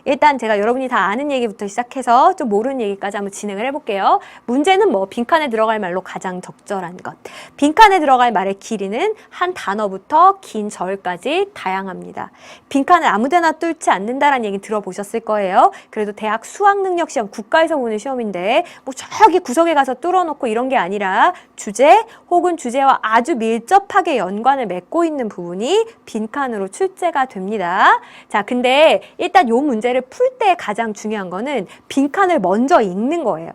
일단 제가 여러분이 다 아는 얘기부터 시작해서 좀 모르는 얘기까지 한번 진행을 해볼게요. 문제는 뭐 빈칸에 들어갈 말로 가장 적절한 것. 빈칸에 들어갈 말의 길이는 한 단어부터 긴 절까지 다양합니다. 빈칸을 아무데나 뚫지 않는다라는 얘기 들어보셨을 거예요. 그래도 대학 수학능력시험 국가에서 보는 시험인데 뭐 저기 구석에 가서 뚫어놓고 이런 게 아니라 주제 혹은 주제와 아주 밀접하게 연관을 맺고 있는 부분이 빈칸으로 출제가 됩니다. 자, 근데 일단 요 문제를 풀 때 가장 중요한 거는 빈칸을 먼저 읽는 거예요.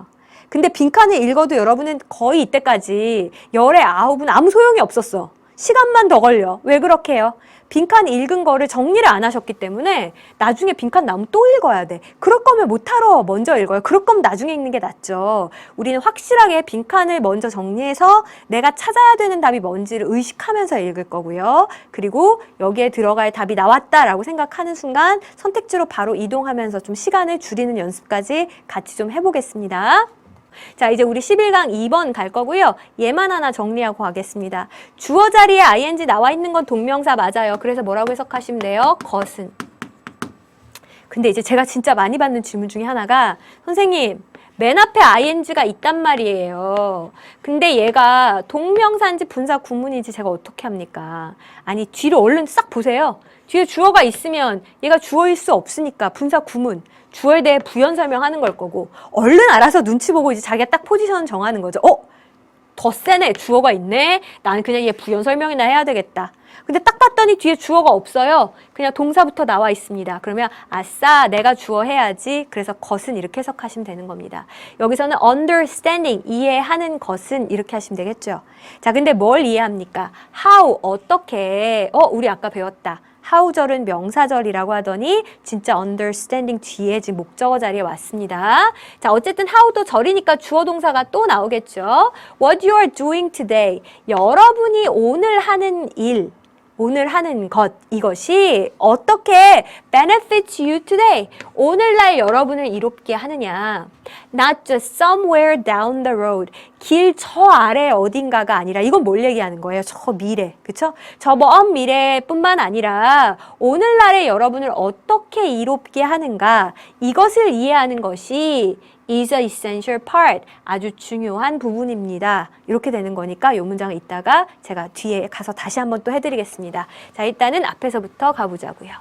근데 빈칸을 읽어도 여러분은 거의 이때까지 열에 9은 아무 소용이 없었어. 시간만 더 걸려. 왜 그렇게 해요? 빈칸 읽은 거를 정리를 안 하셨기 때문에 나중에 빈칸 나오면 또 읽어야 돼. 그럴 거면 못하러 먼저 읽어요. 그럴 거면 나중에 읽는 게 낫죠. 우리는 확실하게 빈칸을 먼저 정리해서 내가 찾아야 되는 답이 뭔지를 의식하면서 읽을 거고요. 그리고 여기에 들어갈 답이 나왔다라고 생각하는 순간 선택지로 바로 이동하면서 좀 시간을 줄이는 연습까지 같이 좀 해보겠습니다. 자, 이제 우리 11강 2번 갈 거고요. 얘만 하나 정리하고 가겠습니다. 주어 자리에 ing 나와 있는 건 동명사 맞아요. 그래서 뭐라고 해석하시면 돼요? 것은. 근데 이제 제가 진짜 많이 받는 질문 중에 하나가 선생님, 맨 앞에 ing가 있단 말이에요. 근데 얘가 동명사인지 분사 구문인지 제가 어떻게 합니까? 아니, 뒤로 얼른 싹 보세요. 뒤에 주어가 있으면 얘가 주어일 수 없으니까 분사 구문. 주어에 대해 부연 설명하는 걸 거고 얼른 알아서 눈치 보고 이제 자기가 딱 포지션 정하는 거죠. 더 세네. 주어가 있네. 나는 그냥 얘 부연 설명이나 해야 되겠다. 근데 딱 봤더니 뒤에 주어가 없어요. 그냥 동사부터 나와 있습니다. 그러면 아싸, 내가 주어 해야지. 그래서 것은 이렇게 해석하시면 되는 겁니다. 여기서는 understanding, 이해하는 것은 이렇게 하시면 되겠죠. 자, 근데 뭘 이해합니까? how, 어떻게. 우리 아까 배웠다. how절은 명사절이라고 하더니 진짜 understanding 뒤에 지금 목적어 자리에 왔습니다. 자, 어쨌든 how도 절이니까 주어 동사가 또 나오겠죠. What you are doing today. 여러분이 오늘 하는 일, 오늘 하는 것, 이것이 어떻게 benefits you today. 오늘날 여러분을 이롭게 하느냐. Not just somewhere down the road. 길 저 아래 어딘가가 아니라 이건 뭘 얘기하는 거예요? 저 미래, 그쵸? 저 먼 미래뿐만 아니라 오늘날의 여러분을 어떻게 이롭게 하는가 이것을 이해하는 것이 is a essential part. 아주 중요한 부분입니다. 이렇게 되는 거니까 이 문장을 이따가 제가 뒤에 가서 다시 한번 또 해드리겠습니다. 자, 일단은 앞에서부터 가보자고요.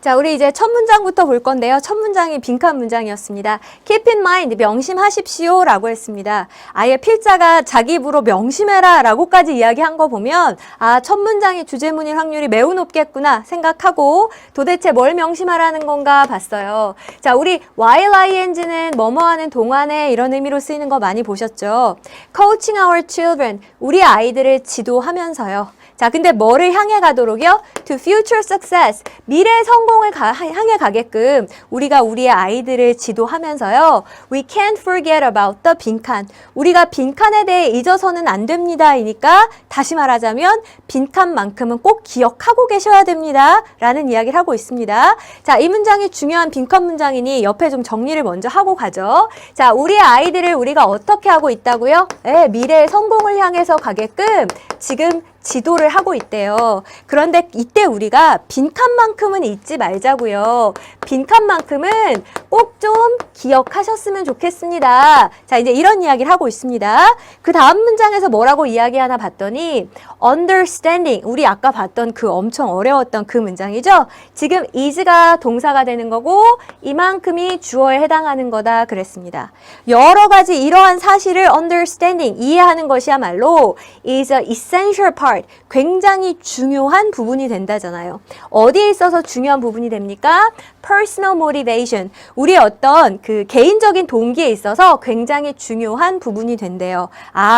자, 우리 이제 첫 문장부터 볼 건데요. 첫 문장이 빈칸 문장이었습니다. Keep in mind, 명심하십시오 라고 했습니다. 아예 필자가 자기 입으로 명심해라 라고까지 이야기한 거 보면 첫 문장이 주제문일 확률이 매우 높겠구나 생각하고 도대체 뭘 명심하라는 건가 봤어요. 자, 우리 while ing는 뭐뭐 하는 동안에 이런 의미로 쓰이는 거 많이 보셨죠? Coaching our children, 우리 아이들을 지도하면서요. 자, 근데 뭐를 향해 가도록요? To future success, 미래 성공을 향해 가게끔 우리가 우리의 아이들을 지도하면서요. We can't forget about the 빈칸. 우리가 빈칸에 대해 잊어서는 안 됩니다. 이니까 다시 말하자면 빈칸만큼은 꼭 기억하고 계셔야 됩니다. 라는 이야기를 하고 있습니다. 자, 이 문장이 중요한 빈칸 문장이니 옆에 좀 정리를 먼저 하고 가죠. 자, 우리의 아이들을 우리가 어떻게 하고 있다고요? 네, 미래의 성공을 향해서 가게끔 지금 지도를 하고 있대요. 그런데 이때 우리가 빈칸만큼은 잊지 말자고요. 빈칸만큼은 꼭 좀 기억하셨으면 좋겠습니다. 자, 이제 이런 이야기를 하고 있습니다. 그 다음 문장에서 뭐라고 이야기하나 봤더니 understanding, 우리 아까 봤던 그 엄청 어려웠던 그 문장이죠. 지금 is가 동사가 되는 거고 이만큼이 주어에 해당하는 거다 그랬습니다. 여러 가지 이러한 사실을 understanding, 이해하는 것이야말로 is a essential part, 굉장히 중요한 부분이 된다잖아요. 어디에 있어서 중요한 부분이 됩니까? Personal motivation, 우리의 어떤 그 개인적인 동기에 있어서 굉장히 중요한 부분이 된대요.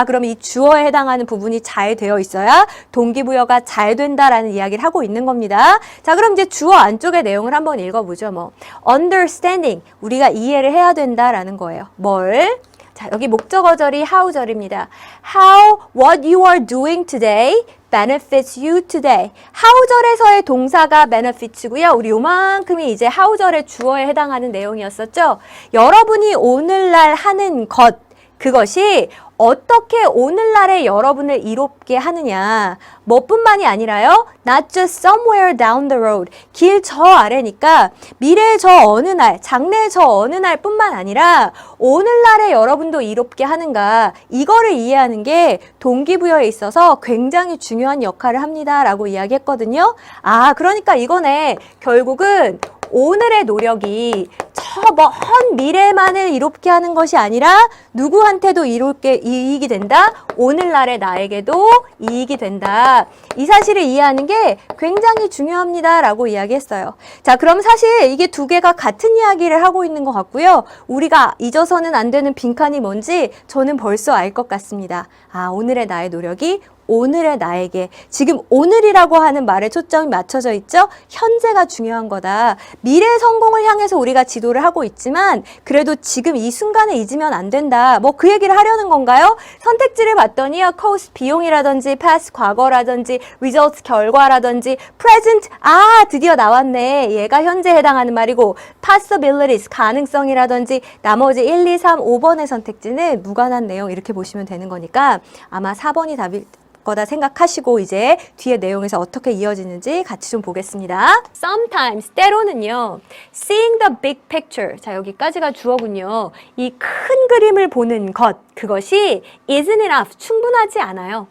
그럼 이 주어에 해당하는 부분이 잘 되어 있어야 동기부여가 잘 된다라는 이야기를 하고 있는 겁니다. 자, 그럼 이제 주어 안쪽의 내용을 한번 읽어보죠. understanding, 우리가 이해를 해야 된다라는 거예요. 뭘? 자, 여기 목적어절이 how절입니다. How, what you are doing today benefits you today. how절에서의 동사가 benefits고요. 우리 요만큼이 이제 how절의 주어에 해당하는 내용이었었죠. 여러분이 오늘날 하는 것, 그것이 어떻게 오늘날의 여러분을 이롭게 하느냐. 뭐뿐만이 아니라요. Not just somewhere down the road. 길 저 아래니까 미래의 저 어느 날, 장래의 저 어느 날 뿐만 아니라 오늘날의 여러분도 이롭게 하는가. 이거를 이해하는 게 동기부여에 있어서 굉장히 중요한 역할을 합니다. 라고 이야기했거든요. 아, 그러니까 이거네. 결국은 오늘의 노력이 저 먼 미래만을 이롭게 하는 것이 아니라 누구한테도 이익이 된다. 오늘날의 나에게도 이익이 된다. 이 사실을 이해하는 게 굉장히 중요합니다. 라고 이야기했어요. 자, 그럼 사실 이게 두 개가 같은 이야기를 하고 있는 것 같고요. 우리가 잊어서는 안 되는 빈칸이 뭔지 저는 벌써 알 것 같습니다. 아, 오늘의 나의 노력이 오늘의 나에게 지금 오늘이라고 하는 말에 초점이 맞춰져 있죠? 현재가 중요한 거다. 미래 성공을 향해서 우리가 지도를 하고 있지만 그래도 지금 이 순간에 잊으면 안 된다. 뭐 그 얘기를 하려는 건가요? 선택지를 봤더니요. cost 비용이라든지 past 과거라든지 results 결과라든지 present 아 드디어 나왔네. 얘가 현재에 해당하는 말이고 possibilities 가능성이라든지 나머지 1, 2, 3, 5번의 선택지는 무관한 내용 이렇게 보시면 되는 거니까 아마 4번이 답일 거다 생각하시고 이제 뒤에 내용에서 어떻게 이어지는지 같이 좀 보겠습니다. Sometimes, 때로는요. Seeing the big picture. 자, 여기까지가 주어군요. 이 큰 그림을 보는 것, 그것이 isn't enough. 충분하지 않아요.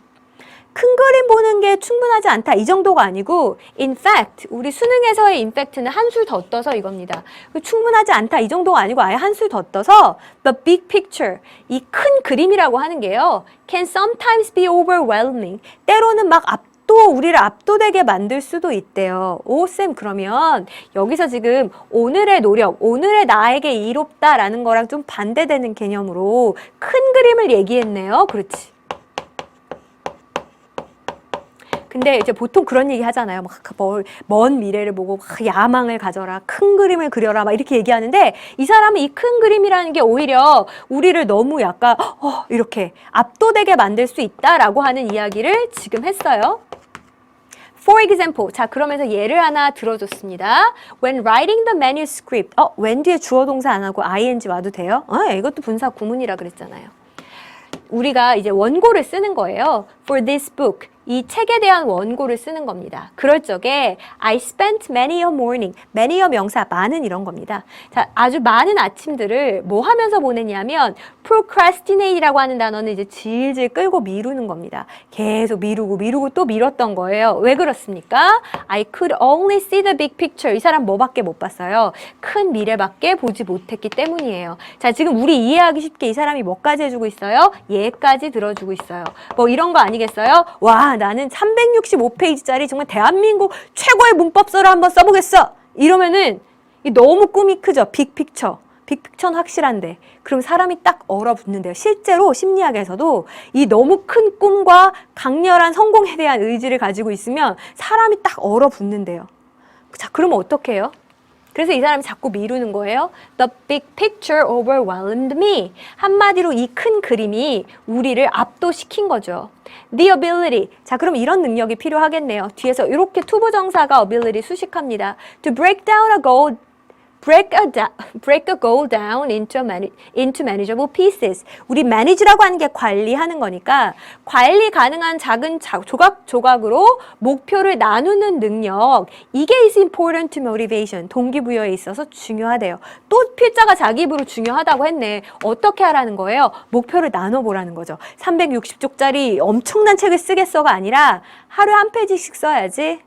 큰 그림 보는 게 충분하지 않다. 이 정도가 아니고 in fact, 우리 수능에서의 in fact는 한술 더 떠서 이겁니다. 충분하지 않다. 이 정도가 아니고 아예 한술 더 떠서 the big picture, 이 큰 그림이라고 하는 게요. can sometimes be overwhelming. 때로는 막 우리를 압도되게 만들 수도 있대요. 오, 쌤, 그러면 여기서 지금 오늘의 노력, 오늘의 나에게 이롭다라는 거랑 좀 반대되는 개념으로 큰 그림을 얘기했네요. 그렇지. 근데 이제 보통 그런 얘기 하잖아요. 막 먼 미래를 보고 막 야망을 가져라. 큰 그림을 그려라. 막 이렇게 얘기하는데 이 사람은 이 큰 그림이라는 게 오히려 우리를 너무 약간 이렇게 압도되게 만들 수 있다라고 하는 이야기를 지금 했어요. For example. 자, 그러면서 예를 하나 들어줬습니다. When writing the manuscript. when 뒤에 주어 동사 안 하고 ing 와도 돼요? 이것도 분사 구문이라 그랬잖아요. 우리가 이제 원고를 쓰는 거예요. For this book. 이 책에 대한 원고를 쓰는 겁니다. 그럴 적에 I spent many a morning. many a 명사, 많은 이런 겁니다. 자, 아주 많은 아침들을 뭐 하면서 보내냐면 procrastinate이라고 하는 단어는 이제 질질 끌고 미루는 겁니다. 계속 미루고 또 미뤘던 거예요. 왜 그렇습니까? I could only see the big picture. 이 사람 뭐밖에 못 봤어요? 큰 미래밖에 보지 못했기 때문이에요. 자, 지금 우리 이해하기 쉽게 이 사람이 뭐까지 해주고 있어요? 얘까지 들어주고 있어요. 뭐 이런 거 아니겠어요? 와, 나는 365페이지짜리 정말 대한민국 최고의 문법서를 한번 써보겠어. 이러면은 너무 꿈이 크죠. 빅픽처. 빅픽처는 확실한데 그럼 사람이 딱 얼어붙는데요. 실제로 심리학에서도 이 너무 큰 꿈과 강렬한 성공에 대한 의지를 가지고 있으면 사람이 딱 얼어붙는데요. 자, 그러면 어떻게 해요? 그래서 이 사람이 자꾸 미루는 거예요. The big picture overwhelmed me. 한마디로 이 큰 그림이 우리를 압도시킨 거죠. The ability. 자, 그럼 이런 능력이 필요하겠네요. 뒤에서 이렇게 투부정사가 ability 수식합니다. To break down a goal. Break a goal down into manageable pieces. 우리 manage라고 하는 게 관리하는 거니까 관리 가능한 작은 조각으로 목표를 나누는 능력. 이게 is important to motivation. 동기부여에 있어서 중요하대요. 또 필자가 자기 입으로 중요하다고 했네. 어떻게 하라는 거예요? 목표를 나눠보라는 거죠. 360쪽짜리 엄청난 책을 쓰겠어가 아니라 하루에 한 페이지씩 써야지.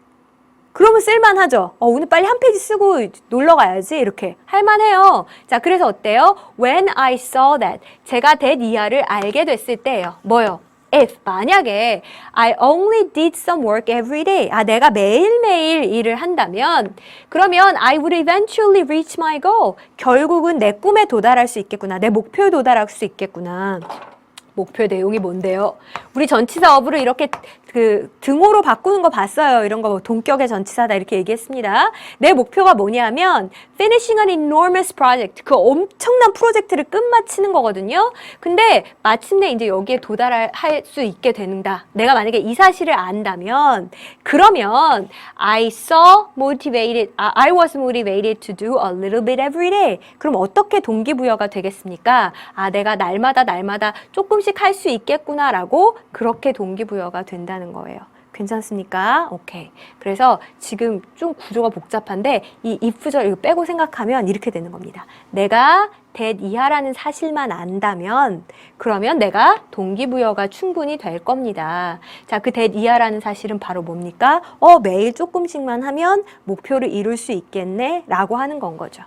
그러면 쓸만하죠. 오늘 빨리 한 페이지 쓰고 놀러 가야지. 이렇게 할만해요. 자, 그래서 어때요? When I saw that. 제가 that 이하를 알게 됐을 때예요. 뭐요? If 만약에 I only did some work every day. 내가 매일매일 일을 한다면 그러면 I would eventually reach my goal. 결국은 내 꿈에 도달할 수 있겠구나. 내 목표에 도달할 수 있겠구나. 목표 내용이 뭔데요? 우리 전치사 of를 이렇게 그 등호로 바꾸는 거 봤어요. 이런 거 뭐 동격의 전치사다 이렇게 얘기했습니다. 내 목표가 뭐냐면 finishing an enormous project. 그 엄청난 프로젝트를 끝마치는 거거든요. 근데 마침내 이제 여기에 도달할 수 있게 된다. 내가 만약에 이 사실을 안다면 그러면 I was motivated to do a little bit every day. 그럼 어떻게 동기부여가 되겠습니까? 아, 내가 날마다 조금씩 할 수 있겠구나라고 그렇게 동기부여가 된다는 거예요. 괜찮습니까? 오케이. 그래서 지금 좀 구조가 복잡한데 이 if절 이거 빼고 생각하면 이렇게 되는 겁니다. 내가 that 이하라는 사실만 안다면 그러면 내가 동기부여가 충분히 될 겁니다. 자, 그 that 이하라는 사실은 바로 뭡니까? 매일 조금씩만 하면 목표를 이룰 수 있겠네 라고 하는 건 거죠.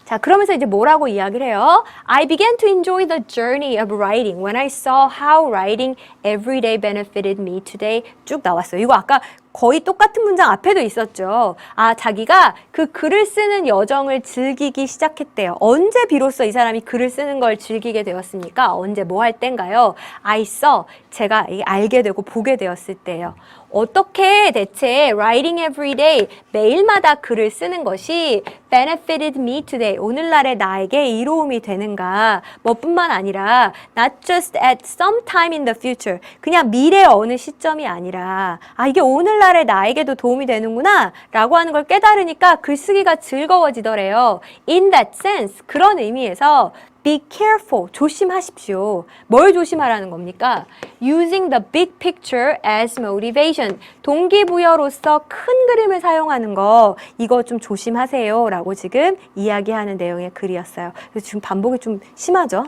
자, 그러면서 이제 뭐라고 이야기를 해요? I began to enjoy the journey of writing when I saw how writing every day benefited me today. 쭉 나왔어요. 이거 아까 거의 똑같은 문장 앞에도 있었죠. 아, 자기가 그 글을 쓰는 여정을 즐기기 시작했대요. 언제 비로소 이 사람이 글을 쓰는 걸 즐기게 되었습니까? 언제 뭐 할 땐가요? I saw, 제가 알게 되고 보게 되었을 때요. 어떻게 대체 writing every day, 매일마다 글을 쓰는 것이 benefited me today, 오늘날의 나에게 이로움이 되는가? 뭐뿐만 아니라 not just at some time in the future, 그냥 미래의 어느 시점이 아니라 아, 이게 오늘날의 나에게도 도움이 되는구나 라고 하는 걸 깨달으니까 글쓰기가 즐거워지더래요. In that sense, 그런 의미에서 be careful, 조심하십시오. 뭘 조심하라는 겁니까? Using the big picture as motivation. 동기부여로서 큰 그림을 사용하는 거, 이거 좀 조심하세요. 라고 지금 이야기하는 내용의 글이었어요. 그래서 지금 반복이 좀 심하죠?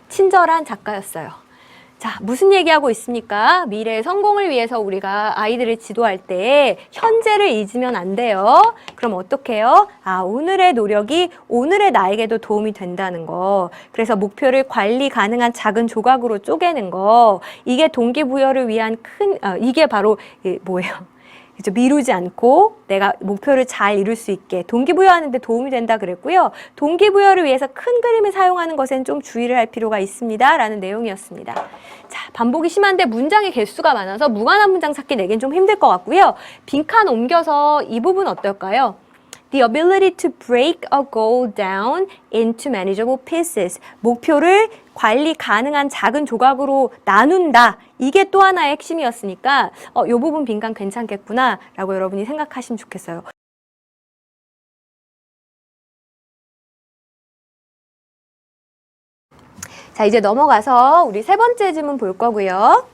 친절한 작가였어요. 자, 무슨 얘기하고 있습니까? 미래의 성공을 위해서 우리가 아이들을 지도할 때 현재를 잊으면 안 돼요. 그럼 어떻게 해요? 아, 오늘의 노력이 오늘의 나에게도 도움이 된다는 거. 그래서 목표를 관리 가능한 작은 조각으로 쪼개는 거. 이게 동기부여를 위한 이게 바로 뭐예요? 그렇죠? 미루지 않고 내가 목표를 잘 이룰 수 있게 동기부여하는 데 도움이 된다 그랬고요. 동기부여를 위해서 큰 그림을 사용하는 것엔 좀 주의를 할 필요가 있습니다. 라는 내용이었습니다. 자, 반복이 심한데 문장의 개수가 많아서 무관한 문장 찾기 내겐 좀 힘들 것 같고요. 빈칸 옮겨서 이 부분 어떨까요? The ability to break a goal down into manageable pieces. 목표를 관리 가능한 작은 조각으로 나눈다. 이게 또 하나의 핵심이었으니까 이 부분 빈칸 괜찮겠구나 라고 여러분이 생각하시면 좋겠어요. 자, 이제 넘어가서 우리 세 번째 질문 볼 거고요.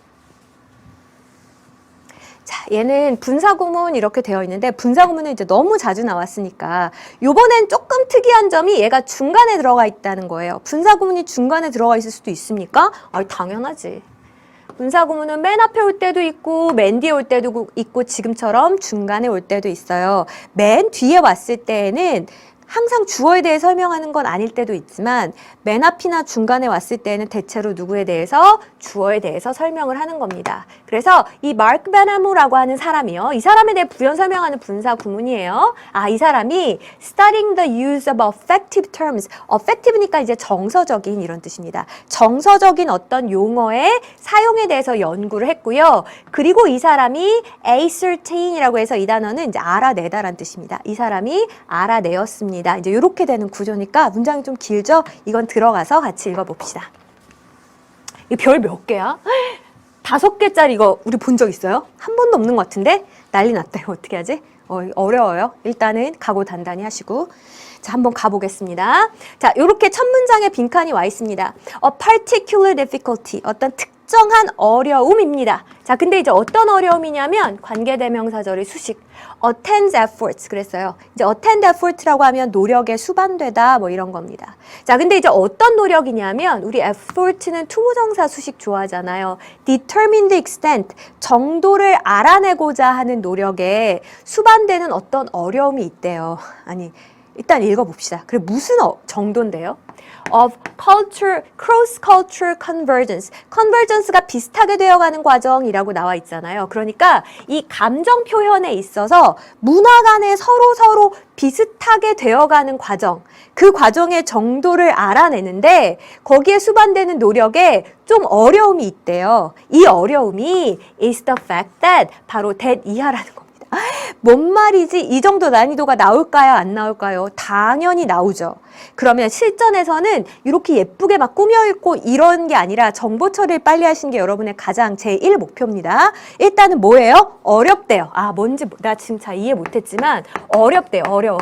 자, 얘는 분사구문 이렇게 되어 있는데 분사구문은 이제 너무 자주 나왔으니까 요번엔 조금 특이한 점이 얘가 중간에 들어가 있다는 거예요. 분사구문이 중간에 들어가 있을 수도 있습니까? 아, 당연하지. 분사구문은 맨 앞에 올 때도 있고 맨 뒤에 올 때도 있고 지금처럼 중간에 올 때도 있어요. 맨 뒤에 왔을 때에는 항상 주어에 대해 설명하는 건 아닐 때도 있지만 맨 앞이나 중간에 왔을 때는 대체로 누구에 대해서 주어에 대해서 설명을 하는 겁니다. 그래서 이 마크 베나무라고 하는 사람이요. 이 사람에 대해 부연 설명하는 분사 구문이에요. 아, 이 사람이 studying the use of effective terms. effective니까 이제 정서적인 이런 뜻입니다. 정서적인 어떤 용어의 사용에 대해서 연구를 했고요. 그리고 이 사람이 ascertain이라고 해서 이 단어는 이제 알아내다라는 뜻입니다. 이 사람이 알아내었습니다. 이제 이렇게 되는 구조니까 문장이 좀 길죠? 이건 들어가서 같이 읽어봅시다. 이 별 몇 개야? 5개짜리 이거 우리 본 적 있어요? 한 번도 없는 것 같은데? 난리 났다. 이거 어떻게 하지? 어려워요. 일단은 각오 단단히 하시고. 자, 한번 가보겠습니다. 자, 요렇게 첫 문장에 빈칸이 와 있습니다. A particular difficulty. 어떤 특정한 어려움입니다. 자, 근데 이제 어떤 어려움이냐면 관계대명사절의 수식. attend efforts 그랬어요. 이제 attend effort라고 하면 노력에 수반되다 뭐 이런 겁니다. 자, 근데 이제 어떤 노력이냐면 우리 effort는 투부정사 수식 좋아하잖아요. determine the extent 정도를 알아내고자 하는 노력에 수반되는 어떤 어려움이 있대요. 아니, 일단 읽어봅시다. 그래, 무슨 정도인데요? of culture, cross-cultural convergence. convergence가 비슷하게 되어가는 과정이라고 나와 있잖아요. 그러니까 이 감정 표현에 있어서 문화 간에 서로 비슷하게 되어가는 과정, 그 과정의 정도를 알아내는데 거기에 수반되는 노력에 좀 어려움이 있대요. 이 어려움이 is the fact that 바로 that 이하라는 겁니다. 뭔 말이지? 이 정도 난이도가 나올까요? 안 나올까요? 당연히 나오죠. 그러면 실전에서는 이렇게 예쁘게 막 꾸며 읽고 이런 게 아니라 정보 처리를 빨리 하시는 게 여러분의 가장 제1 목표입니다. 일단은 뭐예요? 어렵대요. 아, 뭔지 나 지금 잘 이해 못했지만 어렵대요. 어려워.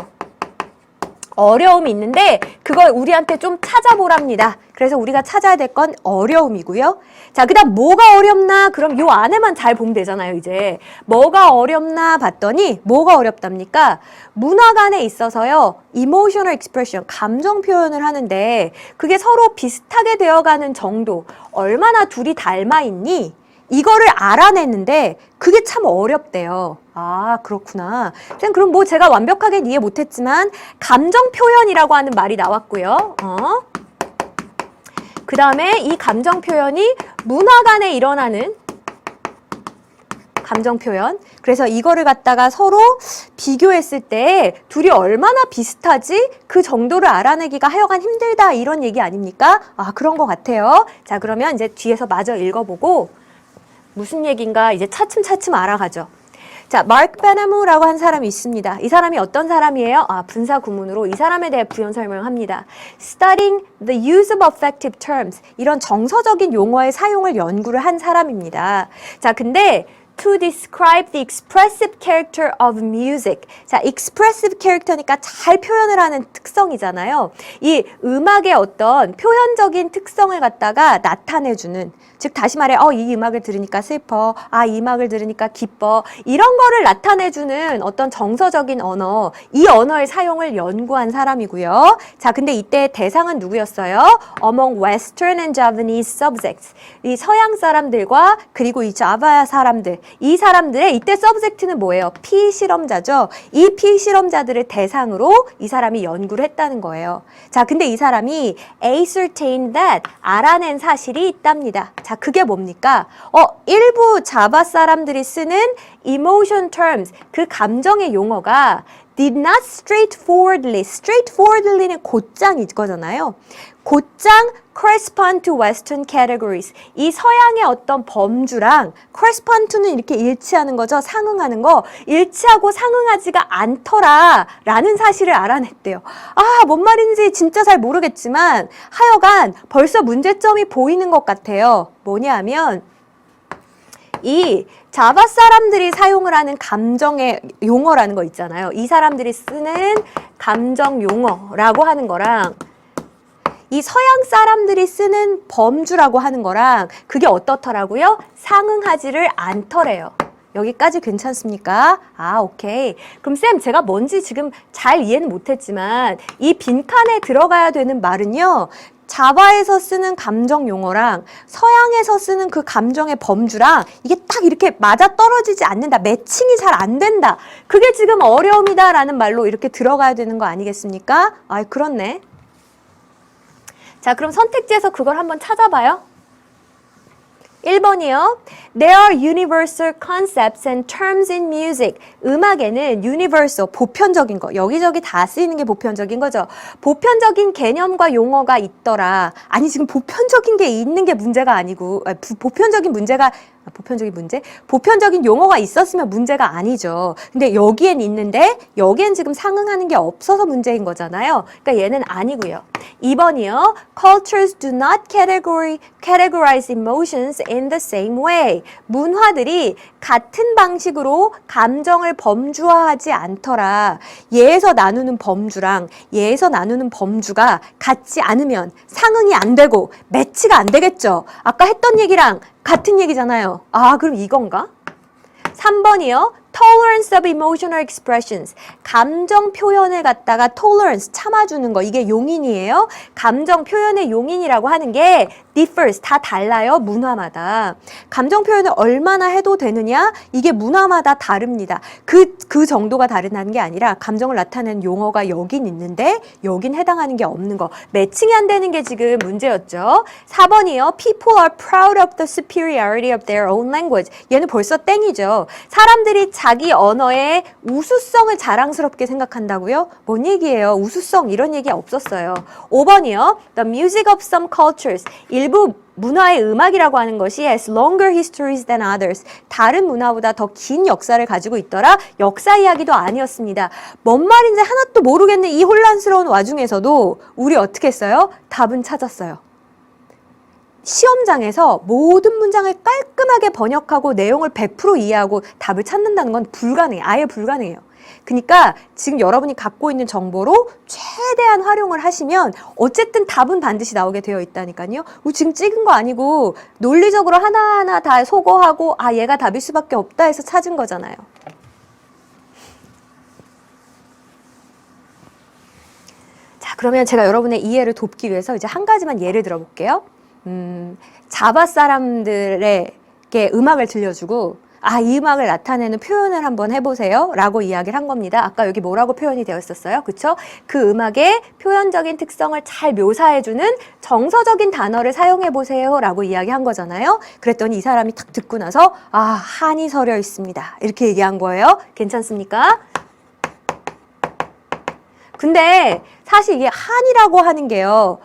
어려움이 있는데 그걸 우리한테 좀 찾아보랍니다. 그래서 우리가 찾아야 될 건 어려움이고요. 자, 그 다음 뭐가 어렵나? 그럼 요 안에만 잘 보면 되잖아요, 이제. 뭐가 어렵나 봤더니 뭐가 어렵답니까? 문학 안에 있어서요. emotional expression, 감정 표현을 하는데 그게 서로 비슷하게 되어가는 정도, 얼마나 둘이 닮아 있니? 이거를 알아내는데 그게 참 어렵대요. 아, 그렇구나. 그럼 뭐 제가 완벽하게 이해 못했지만 감정 표현이라고 하는 말이 나왔고요. 그 다음에 이 감정 표현이 문학 안에 일어나는 감정 표현. 그래서 이거를 갖다가 서로 비교했을 때 둘이 얼마나 비슷하지? 그 정도를 알아내기가 하여간 힘들다 이런 얘기 아닙니까? 아, 그런 것 같아요. 자, 그러면 이제 뒤에서 마저 읽어보고 무슨 얘기인가 이제 차츰차츰 알아가죠. 자, 마크 베나무라고 한 사람이 있습니다. 이 사람이 어떤 사람이에요? 아, 분사 구문으로 이 사람에 대해 부연 설명합니다. Studying the use of affective terms. 이런 정서적인 용어의 사용을 연구를 한 사람입니다. 자, 근데 to describe the expressive character of music. 자, expressive character니까 잘 표현을 하는 특성이잖아요. 이 음악의 어떤 표현적인 특성을 갖다가 나타내주는, 즉 다시 말해 이 음악을 들으니까 슬퍼, 이 음악을 들으니까 기뻐, 이런 거를 나타내주는 어떤 정서적인 언어, 이 언어의 사용을 연구한 사람이고요. 자, 근데 이때 대상은 누구였어요? Among Western and Javanese subjects. 이 서양 사람들과 그리고 이 자바 사람들, 이 사람들의 이때 subject는 뭐예요? 피실험자죠. 이 피실험자들을 대상으로 이 사람이 연구를 했다는 거예요. 자, 근데 이 사람이 ascertained that, 알아낸 사실이 있답니다. 자, 그게 뭡니까? 일부 자바 사람들이 쓰는 emotion terms, 그 감정의 용어가 did not straightforwardly는 곧장 이거잖아요. 곧장 correspond to Western categories. 이 서양의 어떤 범주랑 correspond to는 이렇게 일치하는 거죠. 상응하는 거. 일치하고 상응하지가 않더라 라는 사실을 알아냈대요. 아, 뭔 말인지 진짜 잘 모르겠지만 하여간 벌써 문제점이 보이는 것 같아요. 뭐냐 하면 이 자바 사람들이 사용을 하는 감정의 용어라는 거 있잖아요. 이 사람들이 쓰는 감정 용어라고 하는 거랑 이 서양 사람들이 쓰는 범주라고 하는 거랑 그게 어떻더라고요? 상응하지를 않더래요. 여기까지 괜찮습니까? 아, 오케이. 그럼 쌤, 제가 뭔지 지금 잘 이해는 못했지만 이 빈칸에 들어가야 되는 말은요. 자바에서 쓰는 감정 용어랑 서양에서 쓰는 그 감정의 범주랑 이게 딱 이렇게 맞아떨어지지 않는다. 매칭이 잘 안 된다. 그게 지금 어려움이다 라는 말로 이렇게 들어가야 되는 거 아니겠습니까? 아, 그렇네. 자, 그럼 선택지에서 그걸 한번 찾아봐요. 1번이요. There are universal concepts and terms in music. 음악에는 universal, 보편적인 거, 여기저기 다 쓰이는 게 보편적인 거죠. 보편적인 개념과 용어가 있더라. 아니, 지금 보편적인 게 있는 게 문제가 아니고, 보편적인 용어가 있었으면 문제가 아니죠. 근데 여기엔 있는데 여기엔 지금 상응하는 게 없어서 문제인 거잖아요. 그러니까 얘는 아니고요. 2번이요. Cultures do not categorize emotions in the same way. 문화들이 같은 방식으로 감정을 범주화하지 않더라. 얘에서 나누는 범주랑 얘에서 나누는 범주가 같지 않으면 상응이 안 되고 매치가 안 되겠죠. 아까 했던 얘기랑 같은 얘기잖아요. 아, 그럼 이건가? 3번이요. Tolerance of emotional expressions. 감정 표현을 갖다가 tolerance, 참아주는 거. 이게 용인이에요. 감정 표현의 용인이라고 하는 게 differs, 다 달라요. 문화마다. 감정 표현을 얼마나 해도 되느냐? 이게 문화마다 다릅니다. 그 정도가 다르다는 게 아니라 감정을 나타내는 용어가 여긴 있는데 여긴 해당하는 게 없는 거. 매칭이 안 되는 게 지금 문제였죠. 4번이요. People are proud of the superiority of their own language. 얘는 벌써 땡이죠. 사람들이 자기 언어의 우수성을 자랑스럽게 생각한다고요? 뭔 얘기예요? 우수성 이런 얘기 없었어요. 5번이요. The music of some cultures. 일부 문화의 음악이라고 하는 것이 has longer histories than others. 다른 문화보다 더 긴 역사를 가지고 있더라. 역사 이야기도 아니었습니다. 뭔 말인지 하나도 모르겠는 이 혼란스러운 와중에서도 우리 어떻게 했어요? 답은 찾았어요. 시험장에서 모든 문장을 깔끔하게 번역하고 내용을 100% 이해하고 답을 찾는다는 건 불가능해요. 아예 불가능해요. 그러니까 지금 여러분이 갖고 있는 정보로 최대한 활용을 하시면 어쨌든 답은 반드시 나오게 되어 있다니까요. 지금 찍은 거 아니고 논리적으로 하나하나 다 소거하고 아 얘가 답일 수밖에 없다 해서 찾은 거잖아요. 자, 그러면 제가 여러분의 이해를 돕기 위해서 이제 한 가지만 예를 들어볼게요. 자바 사람들에게 음악을 들려주고 아, 이 음악을 나타내는 표현을 한번 해보세요 라고 이야기를 한 겁니다. 아까 여기 뭐라고 표현이 되어 있었어요? 그쵸? 그 음악의 표현적인 특성을 잘 묘사해주는 정서적인 단어를 사용해보세요 라고 이야기한 거잖아요. 그랬더니 이 사람이 딱 듣고 나서 아, 한이 서려 있습니다 이렇게 얘기한 거예요. 괜찮습니까? 근데 사실 이게 한이라고 하는 게요.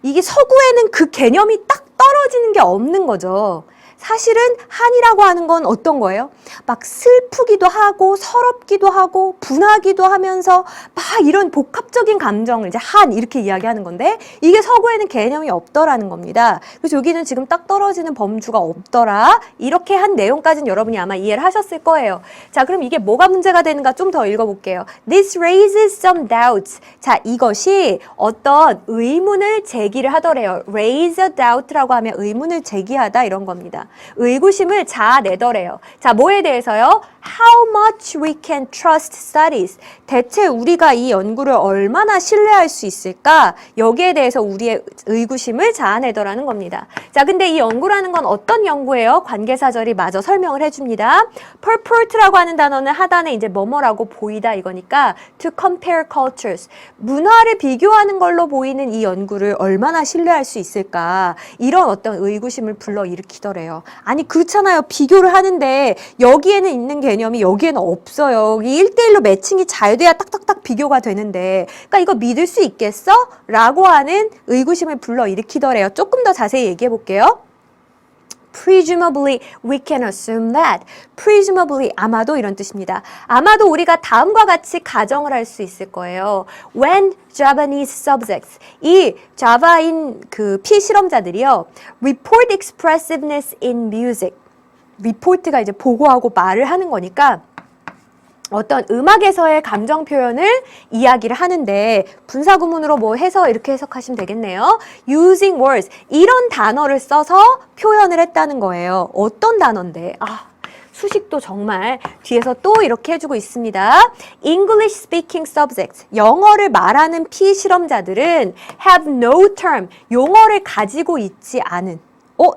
이게 서구에는 그 개념이 딱 떨어지는 게 없는 거죠. 사실은 한이라고 하는 건 어떤 거예요? 막 슬프기도 하고 서럽기도 하고 분하기도 하면서 막 이런 복합적인 감정을 이제 한 이렇게 이야기하는 건데 이게 서구에는 개념이 없더라는 겁니다. 그래서 여기는 지금 딱 떨어지는 범주가 없더라. 이렇게 한 내용까지는 여러분이 아마 이해를 하셨을 거예요. 자, 그럼 이게 뭐가 문제가 되는가 좀 더 읽어볼게요. This raises some doubts. 자, 이것이 어떤 의문을 제기를 하더래요. Raise a doubt라고 하면 의문을 제기하다 이런 겁니다. 의구심을 자아내더래요. 자, 뭐에 대해서요? How much we can trust studies. 대체 우리가 이 연구를 얼마나 신뢰할 수 있을까? 여기에 대해서 우리의 의구심을 자아내더라는 겁니다. 자, 근데 이 연구라는 건 어떤 연구예요? 관계사절이 마저 설명을 해줍니다. purport라고 하는 단어는 하단에 이제 뭐뭐라고 보이다 이거니까 to compare cultures. 문화를 비교하는 걸로 보이는 이 연구를 얼마나 신뢰할 수 있을까? 이런 어떤 의구심을 불러일으키더래요. 아니 그렇잖아요. 비교를 하는데 여기에는 있는 개념이 여기에는 없어요. 이 1대1로 매칭이 잘 돼야 딱딱딱 비교가 되는데 그러니까 이거 믿을 수 있겠어? 라고 하는 의구심을 불러일으키더래요. 조금 더 자세히 얘기해 볼게요. Presumably, we can assume that. Presumably, 아마도 이런 뜻입니다. 아마도 우리가 다음과 같이 가정을 할 수 있을 거예요. When Japanese subjects, 이 자바인 그 피실험자들이요. Report expressiveness in music. 리포트가 이제 보고하고 말을 하는 거니까 어떤 음악에서의 감정 표현을 이야기를 하는데 분사구문으로 뭐 해서 이렇게 해석하시면 되겠네요. Using words. 이런 단어를 써서 표현을 했다는 거예요. 어떤 단어인데? 수식도 정말 뒤에서 또 이렇게 해주고 있습니다. English speaking subjects. 영어를 말하는 피실험자들은 have no term. 용어를 가지고 있지 않은.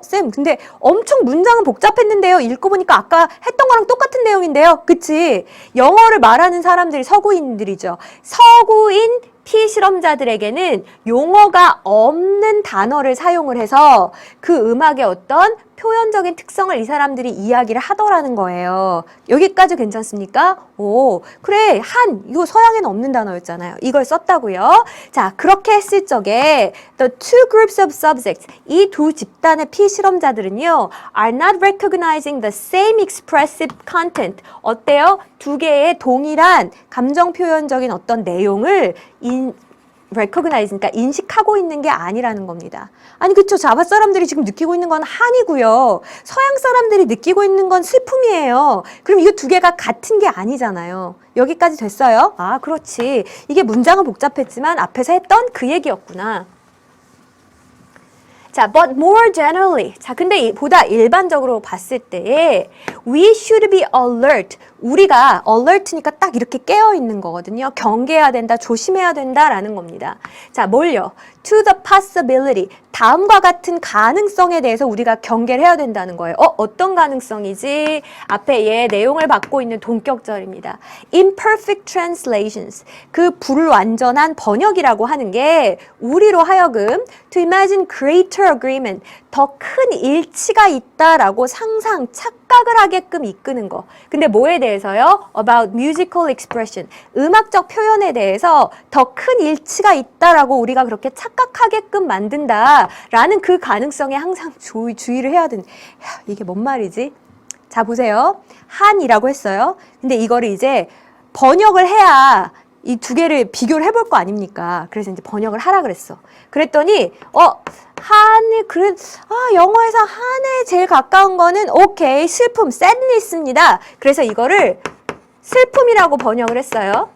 쌤, 근데 엄청 문장은 복잡했는데요. 읽고 보니까 아까 했던 거랑 똑같은 내용인데요. 그치? 영어를 말하는 사람들이 서구인들이죠. 서구인 피실험자들에게는 용어가 없는 단어를 사용을 해서 그 음악의 어떤 표현적인 특성을 이 사람들이 이야기를 하더라는 거예요. 여기까지 괜찮습니까? 오, 그래, 이거 서양에는 없는 단어였잖아요. 이걸 썼다고요. 자, 그렇게 했을 적에 the two groups of subjects, 이 두 집단의 피실험자들은요, are not recognizing the same expressive content. 어때요? 두 개의 동일한 감정 표현적인 어떤 내용을 recognize, 그러니까 인식하고 있는 게 아니라는 겁니다. 아니 그쵸, 자바 사람들이 지금 느끼고 있는 건 한이고요. 서양 사람들이 느끼고 있는 건 슬픔이에요. 그럼 이거 두 개가 같은 게 아니잖아요. 여기까지 됐어요? 그렇지. 이게 문장은 복잡했지만 앞에서 했던 그 얘기였구나. 자, but more generally. 자, 근데 보다 일반적으로 봤을 때 we should be alert. 우리가 alert니까 딱 이렇게 깨어 있는 거거든요. 경계해야 된다, 조심해야 된다라는 겁니다. 자, 뭘요? To the possibility. 다음과 같은 가능성에 대해서 우리가 경계를 해야 된다는 거예요. 어떤 가능성이지? 앞에 얘 내용을 받고 있는 동격절입니다. Imperfect translations. 그 불완전한 번역이라고 하는 게 우리로 하여금 to imagine greater agreement. 더 큰 일치가 있다라고 상상, 착각 착각을 하게끔 이끄는 거. 근데 뭐에 대해서요? About musical expression. 음악적 표현에 대해서 더 큰 일치가 있다라고 우리가 그렇게 착각하게끔 만든다라는 그 가능성에 항상 주의를 해야 되는. 이게 뭔 말이지? 자, 보세요. 한이라고 했어요. 근데 이거를 이제 번역을 해야 이 두 개를 비교를 해볼 거 아닙니까? 그래서 이제 번역을 하라 그랬어. 그랬더니 영어에서 한에 제일 가까운 거는 오케이, 슬픔, sadness입니다. 그래서 이거를 슬픔이라고 번역을 했어요.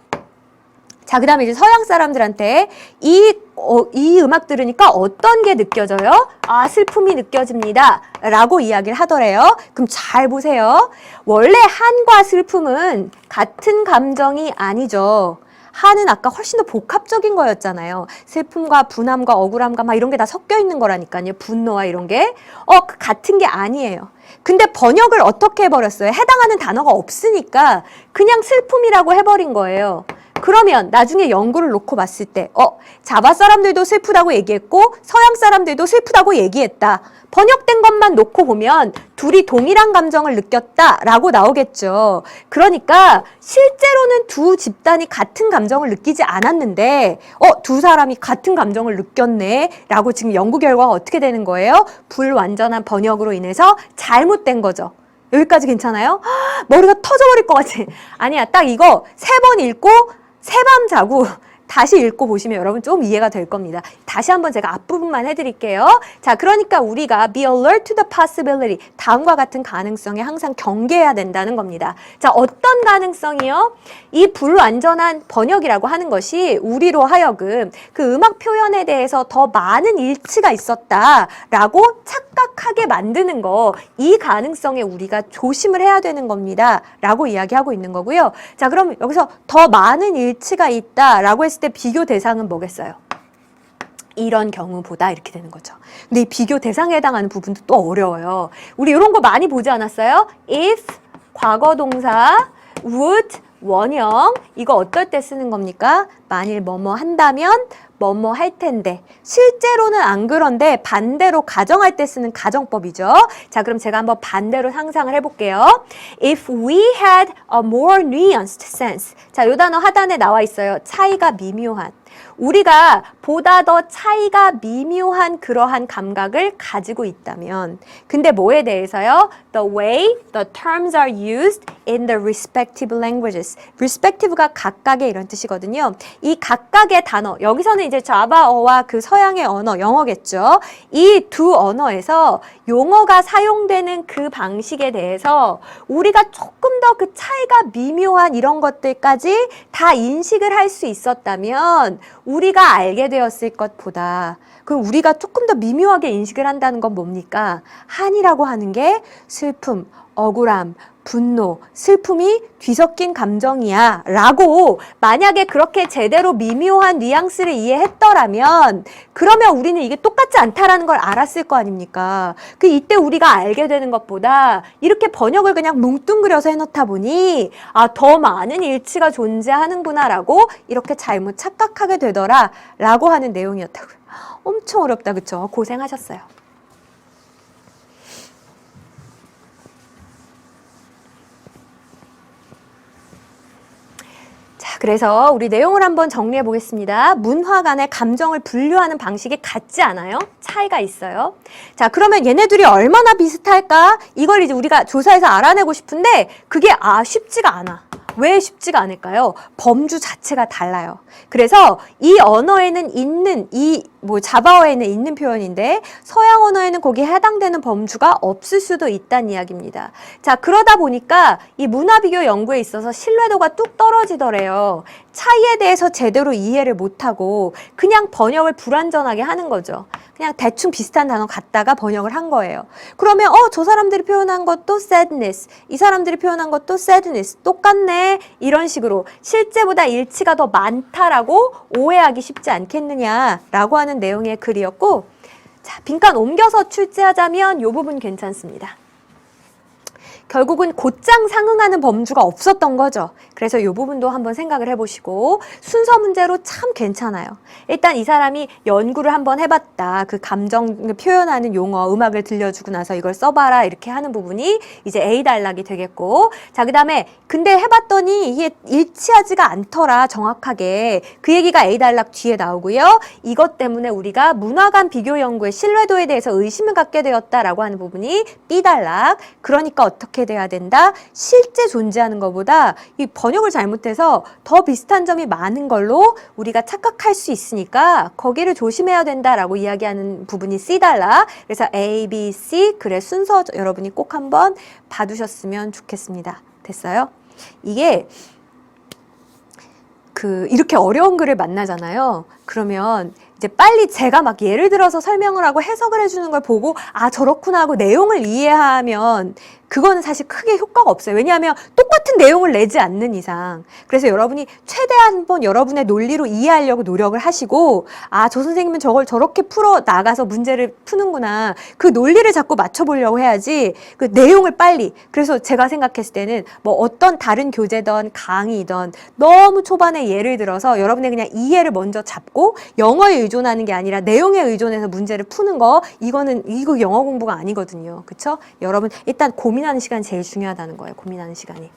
자, 그 다음에 이제 서양 사람들한테 이 음악 들으니까 어떤 게 느껴져요? 아, 슬픔이 느껴집니다. 라고 이야기를 하더래요. 그럼 잘 보세요. 원래 한과 슬픔은 같은 감정이 아니죠. 한은 아까 훨씬 더 복합적인 거였잖아요. 슬픔과 분함과 억울함과 막 이런 게 다 섞여 있는 거라니까요. 분노와 이런 게. 같은 게 아니에요. 근데 번역을 어떻게 해버렸어요? 해당하는 단어가 없으니까 그냥 슬픔이라고 해버린 거예요. 그러면 나중에 연구를 놓고 봤을 때 자바 사람들도 슬프다고 얘기했고 서양 사람들도 슬프다고 얘기했다. 번역된 것만 놓고 보면 둘이 동일한 감정을 느꼈다라고 나오겠죠. 그러니까 실제로는 두 집단이 같은 감정을 느끼지 않았는데 두 사람이 같은 감정을 느꼈네 라고 지금 연구 결과가 어떻게 되는 거예요? 불완전한 번역으로 인해서 잘못된 거죠. 여기까지 괜찮아요? 머리가 터져버릴 것 같아. 아니야, 딱 이거 3번 읽고 새밤 자고 다시 읽고 보시면 여러분 좀 이해가 될 겁니다. 다시 한번 제가 앞부분만 해드릴게요. 자, 그러니까 우리가 be alert to the possibility, 다음과 같은 가능성에 항상 경계해야 된다는 겁니다. 자, 어떤 가능성이요? 이 불완전한 번역이라고 하는 것이 우리로 하여금 그 음악 표현에 대해서 더 많은 일치가 있었다라고 착각하게 만드는 거, 이 가능성에 우리가 조심을 해야 되는 겁니다. 라고 이야기하고 있는 거고요. 자, 그럼 여기서 더 많은 일치가 있다라고 했을 때 비교 대상은 뭐겠어요? 이런 경우보다 이렇게 되는 거죠. 근데 이 비교 대상에 해당하는 부분도 또 어려워요. 우리 이런 거 많이 보지 않았어요? if, 과거 동사, would, 원형. 이거 어떨 때 쓰는 겁니까? 만일 뭐뭐 한다면 뭐뭐 할 텐데. 실제로는 안 그런데 반대로 가정할 때 쓰는 가정법이죠. 자, 그럼 제가 한번 반대로 상상을 해볼게요. If we had a more nuanced sense. 자, 요 단어 하단에 나와 있어요. 차이가 미묘한. 우리가 보다 더 차이가 미묘한 그러한 감각을 가지고 있다면, 근데 뭐에 대해서요? The way the terms are used in the respective languages. respective가 각각의 이런 뜻이거든요. 이 각각의 단어, 여기서는 이제 자바어와 그 서양의 언어, 영어겠죠. 이 두 언어에서 용어가 사용되는 그 방식에 대해서 우리가 조금 더 그 차이가 미묘한 이런 것들까지 다 인식을 할 수 있었다면 우리가 알게 되었을 것보다, 그럼 우리가 조금 더 미묘하게 인식을 한다는 건 뭡니까? 한이라고 하는 게 슬픔, 억울함, 분노, 슬픔이 뒤섞인 감정이야 라고 만약에 그렇게 제대로 미묘한 뉘앙스를 이해했더라면, 그러면 우리는 이게 똑같지 않다라는 걸 알았을 거 아닙니까? 이때 우리가 알게 되는 것보다 이렇게 번역을 그냥 뭉뚱그려서 해놓다 보니 더 많은 일치가 존재하는구나 라고 이렇게 잘못 착각하게 되더라 라고 하는 내용이었다고요. 엄청 어렵다, 그쵸? 고생하셨어요. 자, 그래서 우리 내용을 한번 정리해 보겠습니다. 문화 간의 감정을 분류하는 방식이 같지 않아요? 차이가 있어요. 자, 그러면 얘네들이 얼마나 비슷할까? 이걸 이제 우리가 조사해서 알아내고 싶은데 그게 쉽지가 않아. 왜 쉽지가 않을까요? 범주 자체가 달라요. 그래서 이 언어에는 있는 자바어에는 있는 표현인데 서양 언어에는 거기에 해당되는 범주가 없을 수도 있다는 이야기입니다. 자, 그러다 보니까 이 문화 비교 연구에 있어서 신뢰도가 뚝 떨어지더래요. 차이에 대해서 제대로 이해를 못하고 그냥 번역을 불완전하게 하는 거죠. 그냥 대충 비슷한 단어 갖다가 번역을 한 거예요. 그러면 저 사람들이 표현한 것도 sadness, 이 사람들이 표현한 것도 sadness, 똑같네, 이런 식으로 실제보다 일치가 더 많다라고 오해하기 쉽지 않겠느냐라고 하는 내용의 글이었고, 자, 빈칸 옮겨서 출제하자면 이 부분 괜찮습니다. 결국은 곧장 상응하는 범주가 없었던 거죠. 그래서 그래서 이 부분도 한번 생각을 해보시고 순서 문제로 참 괜찮아요. 일단 이 사람이 연구를 한번 해봤다. 그 감정 표현하는 용어, 음악을 들려주고 나서 이걸 써봐라 이렇게 하는 부분이 이제 A 단락이 되겠고, 자, 그 다음에 근데 해봤더니 이게 일치하지가 않더라 정확하게. 그 얘기가 A 단락 뒤에 나오고요. 이것 때문에 우리가 문화간 비교 연구의 신뢰도에 대해서 의심을 갖게 되었다라고 하는 부분이 B 단락. 그러니까 어떻게 돼야 된다? 실제 존재하는 것보다 이 번역을 잘못해서 더 비슷한 점이 많은 걸로 우리가 착각할 수 있으니까 거기를 조심해야 된다라고 이야기하는 부분이 C 단락. 그래서 A, B, C 글의 순서 여러분이 꼭 한번 봐두셨으면 좋겠습니다. 됐어요? 이게 이렇게 어려운 글을 만나잖아요. 그러면 이제 빨리 제가 막 예를 들어서 설명을 하고 해석을 해주는 걸 보고 아 저렇구나 하고 내용을 이해하면 그거는 사실 크게 효과가 없어요. 왜냐하면 똑같은 내용을 내지 않는 이상. 그래서 여러분이 최대한 한번 여러분의 논리로 이해하려고 노력을 하시고 아, 저 선생님은 저걸 저렇게 풀어 나가서 문제를 푸는구나. 그 논리를 자꾸 맞춰보려고 해야지 그 내용을 빨리. 그래서 제가 생각했을 때는 뭐 어떤 다른 교재든 강의든 너무 초반에 예를 들어서 여러분의 그냥 이해를 먼저 잡고 영어에 의존하는 게 아니라 내용에 의존해서 문제를 푸는 거 이거 영어 공부가 아니거든요. 그쵸? 여러분 일단 고민하는 시간이 제일 중요하다는 거예요. 고민하는 시간이.